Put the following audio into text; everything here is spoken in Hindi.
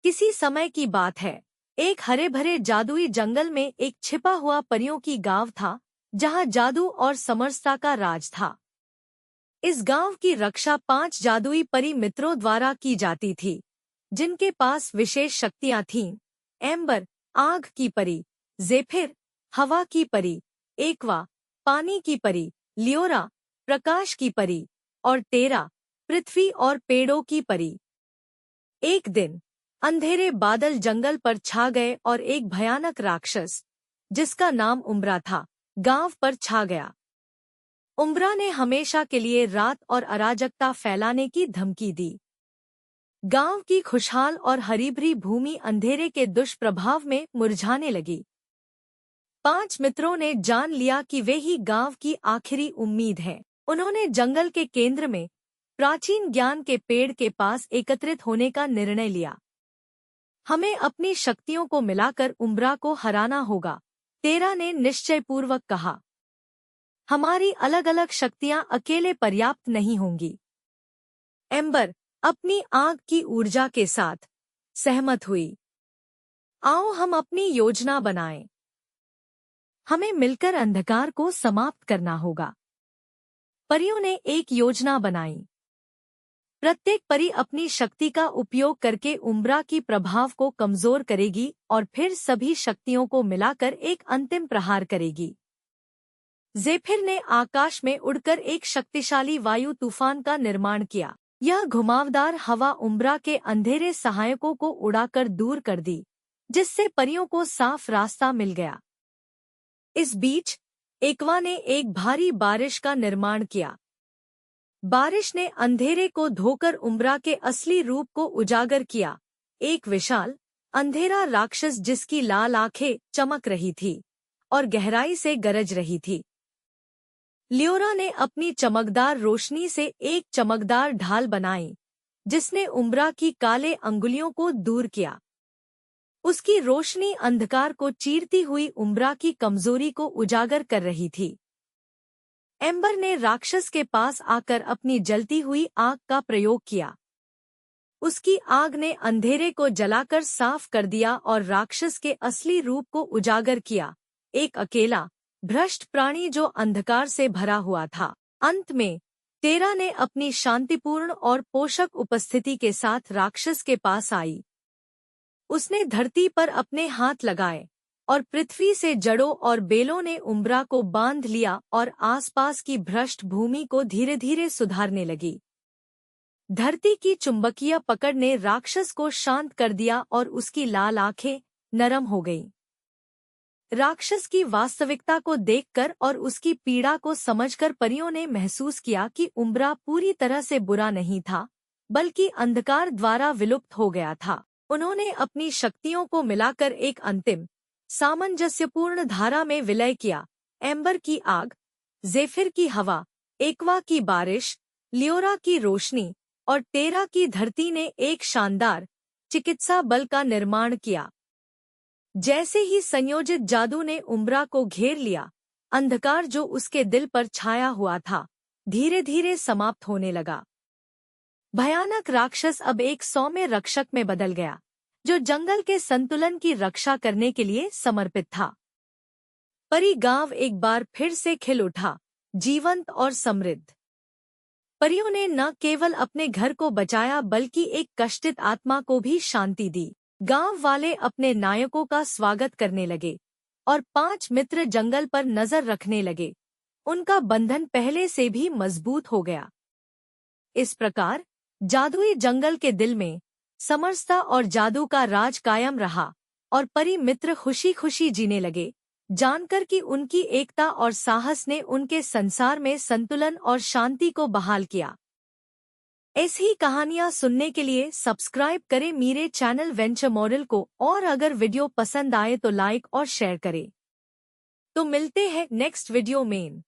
किसी समय की बात है। एक हरे भरे जादुई जंगल में एक छिपा हुआ परियों की गांव था, जहां जादू और समरसता का राज था। इस गांव की रक्षा 5 जादुई परी मित्रों द्वारा की जाती थी, जिनके पास विशेष शक्तियां थीं। एम्बर, आग की परी; ज़ेफिर, हवा की परी; एक्वा, पानी की परी; लियोरा, प्रकाश की परी; और टेरा, पृथ्वी और पेड़ों की परी। एक दिन अंधेरे बादल जंगल पर छा गए और एक भयानक राक्षस, जिसका नाम उम्बरा था, गांव पर छा गया। उम्बरा ने हमेशा के लिए रात और अराजकता फैलाने की धमकी दी। गांव की खुशहाल और हरीभरी भूमि अंधेरे के दुष्प्रभाव में मुरझाने लगी। 5 मित्रों ने जान लिया कि वे ही गांव की आखिरी उम्मीद हैं। उन्होंने जंगल के केंद्र में प्राचीन ज्ञान के पेड़ के पास एकत्रित होने का निर्णय लिया। हमें अपनी शक्तियों को मिलाकर उम्बरा को हराना होगा, टेरा ने निश्चयपूर्वक कहा। हमारी अलग अलग शक्तियां अकेले पर्याप्त नहीं होंगी। एम्बर अपनी आग की ऊर्जा के साथ सहमत हुई। आओ हम अपनी योजना बनाएं। हमें मिलकर अंधकार को समाप्त करना होगा। परियों ने एक योजना बनाई। प्रत्येक परी अपनी शक्ति का उपयोग करके उम्बरा की प्रभाव को कमजोर करेगी और फिर सभी शक्तियों को मिलाकर एक अंतिम प्रहार करेगी। ज़ेफिर ने आकाश में उड़कर एक शक्तिशाली वायु तूफान का निर्माण किया। यह घुमावदार हवा उम्बरा के अंधेरे सहायकों को उड़ाकर दूर कर दी, जिससे परियों को साफ रास्ता मिल गया। इस बीच एक्वा ने एक भारी बारिश का निर्माण किया। बारिश ने अंधेरे को धोकर उम्बरा के असली रूप को उजागर किया, एक विशाल अंधेरा राक्षस जिसकी लाल आंखें चमक रही थी और गहराई से गरज रही थी। लियोरा ने अपनी चमकदार रोशनी से एक चमकदार ढाल बनाई, जिसने उम्बरा की काले अंगुलियों को दूर किया। उसकी रोशनी अंधकार को चीरती हुई उम्बरा की कमजोरी को उजागर कर रही थी। एम्बर ने राक्षस के पास आकर अपनी जलती हुई आग का प्रयोग किया। उसकी आग ने अंधेरे को जलाकर साफ कर दिया और राक्षस के असली रूप को उजागर किया, एक अकेला भ्रष्ट प्राणी जो अंधकार से भरा हुआ था। अंत में टेरा ने अपनी शांतिपूर्ण और पोषक उपस्थिति के साथ राक्षस के पास आई। उसने धरती पर अपने हाथ लगाए और पृथ्वी से जड़ों और बेलों ने उम्बरा को बांध लिया और आसपास की भ्रष्ट भूमि को धीरे धीरे सुधारने लगी। धरती की चुंबकीय पकड़ ने राक्षस को शांत कर दिया और उसकी लाल आंखें नरम हो गईं। राक्षस की वास्तविकता को देखकर और उसकी पीड़ा को समझकर परियों ने महसूस किया कि उम्बरा पूरी तरह से बुरा नहीं था, बल्कि अंधकार द्वारा विलुप्त हो गया था। उन्होंने अपनी शक्तियों को मिलाकर एक अंतिम सामंजस्यपूर्ण धारा में विलय किया। एम्बर की आग, ज़ेफिर की हवा, एक्वा की बारिश, लियोरा की रोशनी और टेरा की धरती ने एक शानदार चिकित्सा बल का निर्माण किया। जैसे ही संयोजित जादू ने उम्बरा को घेर लिया, अंधकार जो उसके दिल पर छाया हुआ था, धीरे धीरे समाप्त होने लगा। भयानक राक्षस अब एक सौम्य रक्षक में बदल गया, जो जंगल के संतुलन की रक्षा करने के लिए समर्पित था। परी गांव एक बार फिर से खिल उठा, जीवंत और समृद्ध। परियों ने न केवल अपने घर को बचाया बल्कि एक कष्टित आत्मा को भी शांति दी। गांव वाले अपने नायकों का स्वागत करने लगे और 5 मित्र जंगल पर नजर रखने लगे। उनका बंधन पहले से भी मजबूत हो गया। इस प्रकार जादुई जंगल के दिल में समरसता और जादू का राज कायम रहा और परी मित्र खुशी खुशी जीने लगे, जानकर कि उनकी एकता और साहस ने उनके संसार में संतुलन और शांति को बहाल किया। ऐसी कहानियां सुनने के लिए सब्सक्राइब करें मेरे चैनल वेंचर मॉडल को, और अगर वीडियो पसंद आए तो लाइक और शेयर करें। तो मिलते हैं नेक्स्ट वीडियो में।